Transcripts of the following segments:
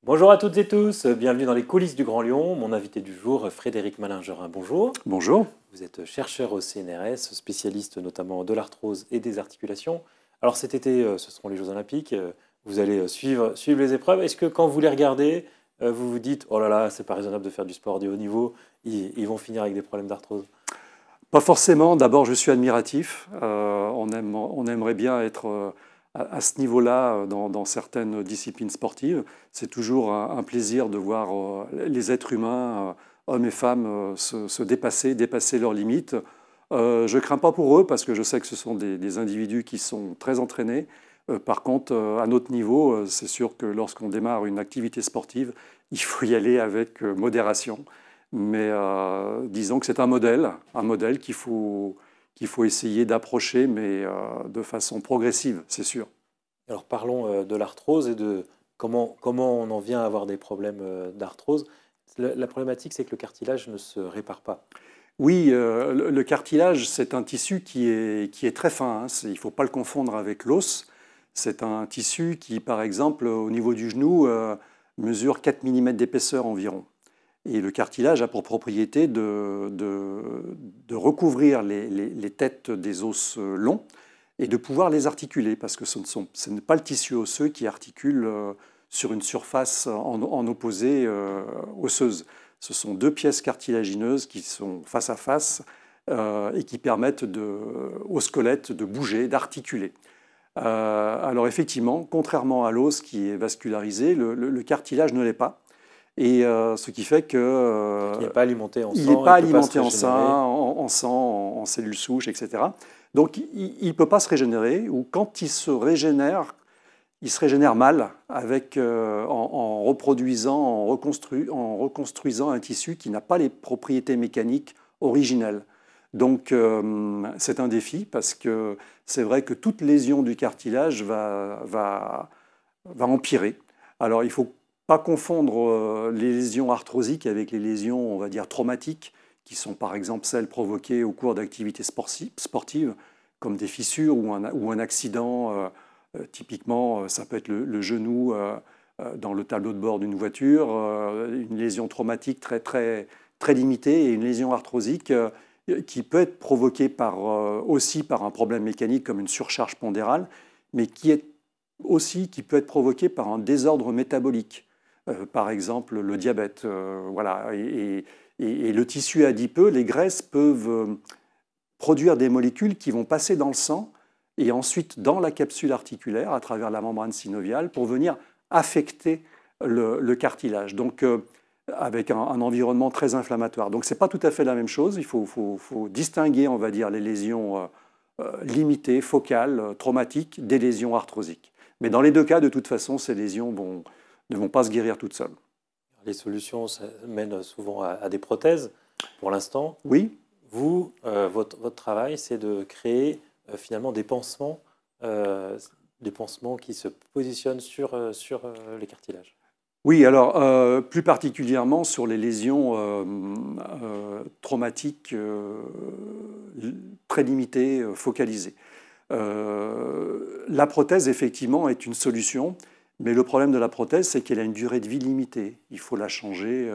Bonjour à toutes et tous, bienvenue dans les coulisses du Grand Lyon. Mon invité du jour, Frédéric Malingerin, bonjour. Bonjour. Vous êtes chercheur au CNRS, spécialiste notamment de l'arthrose et des articulations. Alors cet été, ce seront les Jeux Olympiques, vous allez suivre les épreuves. Est-ce que quand vous les regardez, vous vous dites « Oh là là, c'est pas raisonnable de faire du sport de haut niveau, ils vont finir avec des problèmes d'arthrose ». Pas forcément. D'abord, je suis admiratif. On aimerait bien être à ce niveau-là dans certaines disciplines sportives. C'est toujours un plaisir de voir les êtres humains, hommes et femmes, se dépasser leurs limites. Je ne crains pas pour eux parce que je sais que ce sont des individus qui sont très entraînés. Par contre, à notre niveau, c'est sûr que lorsqu'on démarre une activité sportive, il faut y aller avec modération. Mais disons que c'est un modèle qu'il faut essayer d'approcher, mais de façon progressive, c'est sûr. Alors parlons de l'arthrose et de comment on en vient à avoir des problèmes d'arthrose. La problématique, c'est que le cartilage ne se répare pas. Oui, le cartilage, c'est un tissu qui est très fin, hein. Il ne faut pas le confondre avec l'os. C'est un tissu qui, par exemple, au niveau du genou, mesure 4 mm d'épaisseur environ. Et le cartilage a pour propriété de recouvrir les têtes des os longs et de pouvoir les articuler, parce que ce n'est pas le tissu osseux qui articule sur une surface en opposé osseuse. Ce sont deux pièces cartilagineuses qui sont face à face et qui permettent au squelette de bouger, d'articuler. Alors effectivement, contrairement à l'os qui est vascularisé, le cartilage ne l'est pas. Et ce qui fait que il n'est pas alimenté en sang, il n'est pas alimenté en sang, en cellules souches, etc. Donc il ne peut pas se régénérer, ou quand il se régénère mal en reproduisant, en reconstruisant un tissu qui n'a pas les propriétés mécaniques originelles. Donc c'est un défi parce que c'est vrai que toute lésion du cartilage va empirer. Alors il faut pas confondre les lésions arthrosiques avec les lésions, on va dire, traumatiques, qui sont par exemple celles provoquées au cours d'activités sportives, comme des fissures ou un accident. Typiquement, ça peut être le genou dans le tableau de bord d'une voiture, une lésion traumatique très limitée et une lésion arthrosique qui peut être provoquée aussi par un problème mécanique comme une surcharge pondérale, mais qui peut être provoquée par un désordre métabolique. Par exemple, le diabète. Voilà. Et le tissu adipeux, les graisses peuvent produire des molécules qui vont passer dans le sang et ensuite dans la capsule articulaire à travers la membrane synoviale pour venir affecter le cartilage. Donc, avec un environnement très inflammatoire. Donc, ce n'est pas tout à fait la même chose. Il faut distinguer, on va dire, les lésions limitées, focales, traumatiques, des lésions arthrosiques. Mais dans les deux cas, de toute façon, ces lésions ne vont pas se guérir toutes seules. Les solutions mènent souvent à des prothèses, pour l'instant. Oui. Vous, votre travail, c'est de créer finalement des pansements qui se positionnent sur les cartilages. Oui, alors plus particulièrement sur les lésions traumatiques très limitées, focalisées. La prothèse, effectivement, est une solution. Mais le problème de la prothèse, c'est qu'elle a une durée de vie limitée. Il faut la changer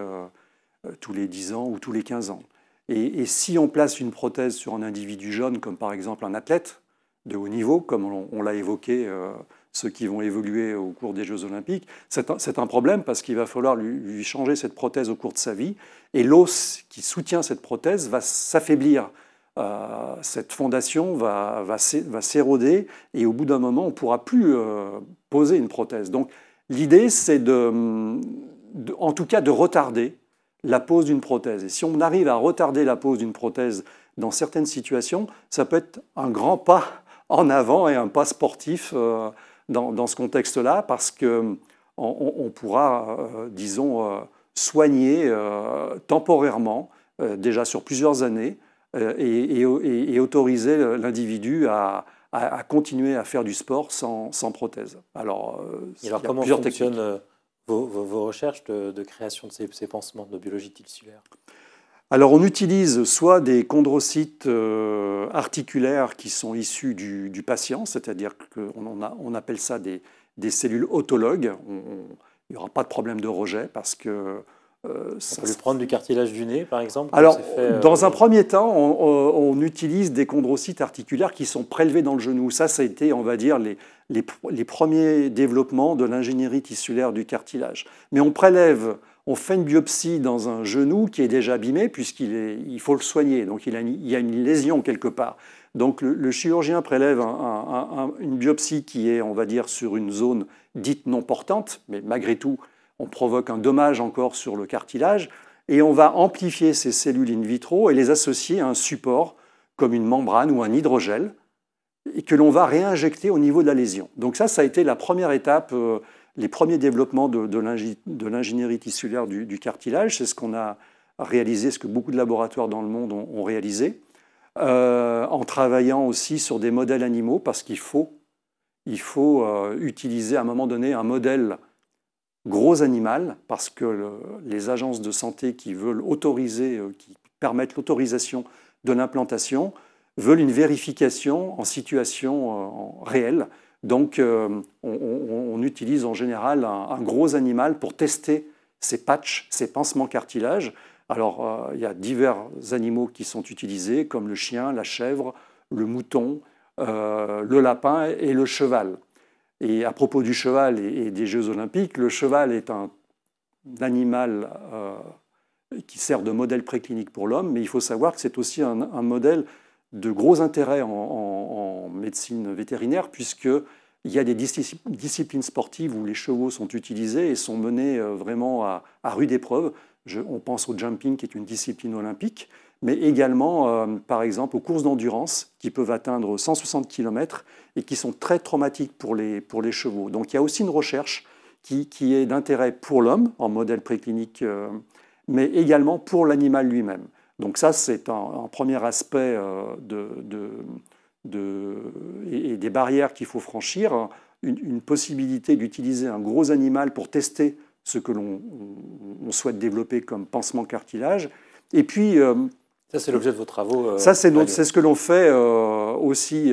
tous les 10 ans ou tous les 15 ans. Et si on place une prothèse sur un individu jeune, comme par exemple un athlète de haut niveau, comme on l'a évoqué, ceux qui vont évoluer au cours des Jeux Olympiques, c'est un problème parce qu'il va falloir lui changer cette prothèse au cours de sa vie. Et l'os qui soutient cette prothèse va s'affaiblir. Cette fondation va s'éroder et au bout d'un moment, on ne pourra plus poser une prothèse. Donc l'idée, c'est en tout cas de retarder la pose d'une prothèse. Et si on arrive à retarder la pose d'une prothèse dans certaines situations, ça peut être un grand pas en avant et un pas sportif dans ce contexte-là parce qu'on pourra, disons, soigner temporairement, déjà sur plusieurs années, et autoriser l'individu à continuer à faire du sport sans prothèse. Alors comment fonctionnent vos recherches de création de ces pansements de biologie tissulaire? Alors on utilise soit des chondrocytes articulaires qui sont issus du patient, c'est-à-dire qu'on appelle ça des cellules autologues. Il n'y aura pas de problème de rejet parce que... On peut lui prendre du cartilage du nez, par exemple? Alors, dans un premier temps, on utilise des chondrocytes articulaires qui sont prélevés dans le genou. Ça a été, on va dire, les premiers développements de l'ingénierie tissulaire du cartilage. Mais on prélève, on fait une biopsie dans un genou qui est déjà abîmé puisqu'il faut le soigner. Donc, il y a une lésion quelque part. Donc, le chirurgien prélève une biopsie qui est, on va dire, sur une zone dite non portante, mais malgré tout, on provoque un dommage encore sur le cartilage. Et on va amplifier ces cellules in vitro et les associer à un support comme une membrane ou un hydrogel et que l'on va réinjecter au niveau de la lésion. Donc ça a été la première étape, les premiers développements de l'ingénierie tissulaire du cartilage. C'est ce qu'on a réalisé, ce que beaucoup de laboratoires dans le monde ont réalisé, en travaillant aussi sur des modèles animaux parce qu'il faut utiliser à un moment donné un modèle gros animal, parce que les agences de santé qui veulent autoriser, qui permettent l'autorisation de l'implantation, veulent une vérification en situation réelle. Donc, on utilise en général un gros animal pour tester ces patchs, ces pansements cartilage. Alors, il y a divers animaux qui sont utilisés, comme le chien, la chèvre, le mouton, le lapin et le cheval. Et à propos du cheval et des Jeux olympiques, le cheval est un animal qui sert de modèle préclinique pour l'homme, mais il faut savoir que c'est aussi un modèle de gros intérêt en médecine vétérinaire, puisqu'il y a des disciplines sportives où les chevaux sont utilisés et sont menés vraiment à rude épreuve. On pense au jumping, qui est une discipline olympique, mais également, par exemple, aux courses d'endurance qui peuvent atteindre 160 km et qui sont très traumatiques pour les chevaux. Donc il y a aussi une recherche qui est d'intérêt pour l'homme, en modèle préclinique, mais également pour l'animal lui-même. Donc ça, c'est un premier aspect et des barrières qu'il faut franchir, une possibilité d'utiliser un gros animal pour tester ce que l'on souhaite développer comme pansement cartilage. Et puis... ça, c'est l'objet de vos travaux. Ça, c'est ce que l'on fait aussi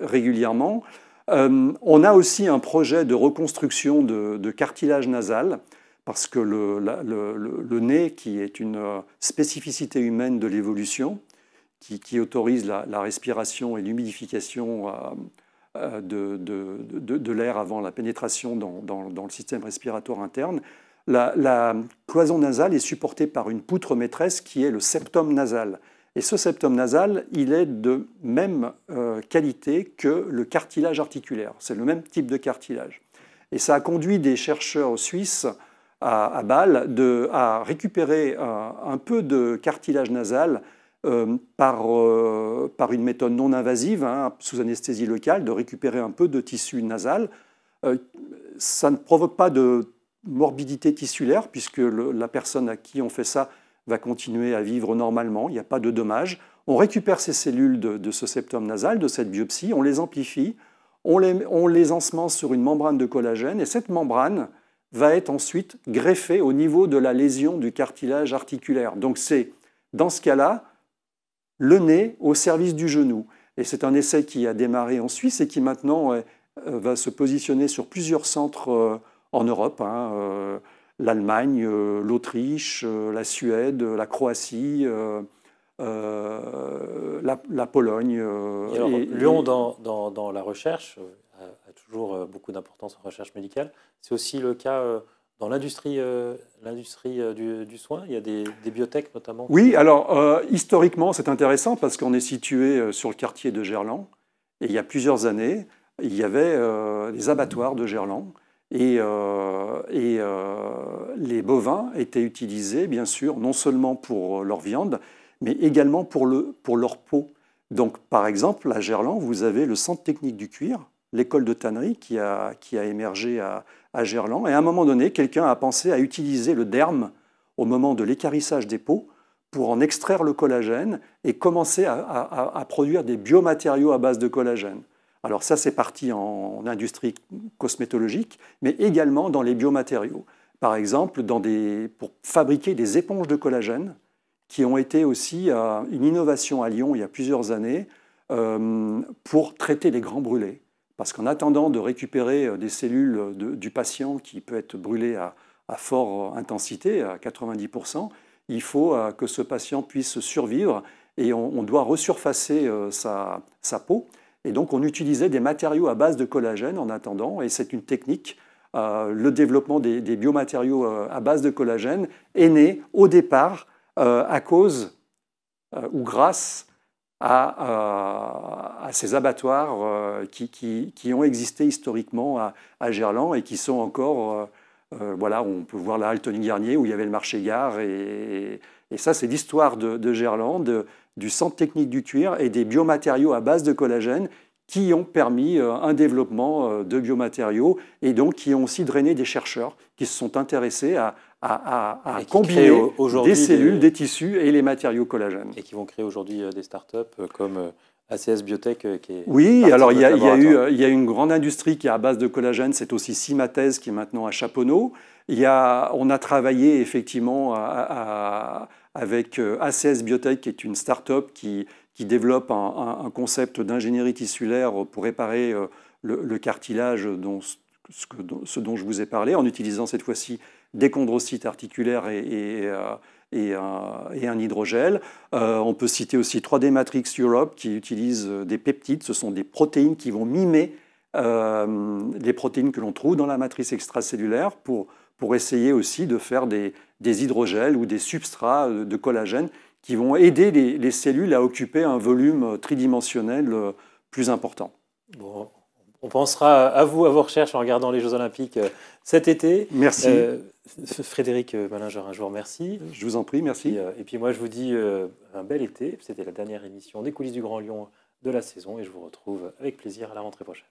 régulièrement. On a aussi un projet de reconstruction de cartilage nasal, parce que le nez, qui est une spécificité humaine de l'évolution, qui autorise la respiration et l'humidification de l'air avant la pénétration dans le système respiratoire interne, la cloison nasale est supportée par une poutre maîtresse qui est le septum nasal. Et ce septum nasal, il est de même qualité que le cartilage articulaire. C'est le même type de cartilage. Et ça a conduit des chercheurs suisses à Bâle à récupérer un peu de cartilage nasal par une méthode non invasive, sous anesthésie locale, de récupérer un peu de tissu nasal. Ça ne provoque pas de morbidité tissulaire, puisque la personne à qui on fait ça va continuer à vivre normalement, il n'y a pas de dommages. On récupère ces cellules de ce septum nasal, de cette biopsie, on les amplifie, on les ensemence sur une membrane de collagène, et cette membrane va être ensuite greffée au niveau de la lésion du cartilage articulaire. Donc c'est, dans ce cas-là, le nez au service du genou. Et c'est un essai qui a démarré en Suisse et qui maintenant va se positionner sur plusieurs centres en Europe, l'Allemagne, l'Autriche, la Suède, la Croatie, la Pologne. Alors, Lyon, dans la recherche, a toujours beaucoup d'importance en recherche médicale. C'est aussi le cas dans l'industrie du soin. Il y a des biotech notamment. Oui, alors historiquement, c'est intéressant parce qu'on est situé sur le quartier de Gerland. Et il y a plusieurs années, il y avait des abattoirs de Gerland. Et les bovins étaient utilisés, bien sûr, non seulement pour leur viande, mais également pour leur peau. Donc, par exemple, à Gerland, vous avez le centre technique du cuir, l'école de tannerie qui a émergé à Gerland. Et à un moment donné, quelqu'un a pensé à utiliser le derme au moment de l'équarrissage des peaux pour en extraire le collagène et commencer à produire des biomatériaux à base de collagène. Alors ça, c'est parti en industrie cosmétologique, mais également dans les biomatériaux. Par exemple, pour fabriquer des éponges de collagène, qui ont été aussi une innovation à Lyon il y a plusieurs années, pour traiter les grands brûlés. parce qu'en attendant de récupérer des cellules du patient qui peut être brûlé à forte intensité, à 90%, il faut que ce patient puisse survivre et on doit resurfacer sa peau. Et donc on utilisait des matériaux à base de collagène en attendant, et c'est une technique. Le développement des biomatériaux à base de collagène est né au départ à cause ou grâce à ces abattoirs qui ont existé historiquement à Gerland et qui sont encore, voilà, on peut voir la halle Tony-Garnier où il y avait le marché-gare. Et ça, c'est l'histoire de Gerland, du centre technique du cuir et des biomatériaux à base de collagène qui ont permis un développement de biomatériaux et donc qui ont aussi drainé des chercheurs qui se sont intéressés à combiner des cellules, des tissus et les matériaux collagènes. Et qui vont créer aujourd'hui des startups comme ACS Biotech qui est... Oui, alors il y a une grande industrie qui est à base de collagène, c'est aussi Symathèse qui est maintenant à Chaponneau. On a travaillé effectivement avec ACS Biotech qui est une start-up qui développe un concept d'ingénierie tissulaire pour réparer le cartilage, ce dont je vous ai parlé, en utilisant cette fois-ci des chondrocytes articulaires et un hydrogel. On peut citer aussi 3D Matrix Europe qui utilise des peptides, ce sont des protéines qui vont mimer les protéines que l'on trouve dans la matrice extracellulaire pour essayer aussi de faire des hydrogels ou des substrats de collagène qui vont aider les cellules à occuper un volume tridimensionnel plus important. Bon, on pensera à vous, à vos recherches en regardant les Jeux Olympiques cet été. Merci. Frédéric Mallinger, je vous remercie. Je vous en prie, merci. Et puis moi, je vous dis un bel été. C'était la dernière émission des coulisses du Grand Lyon de la saison et je vous retrouve avec plaisir à la rentrée prochaine.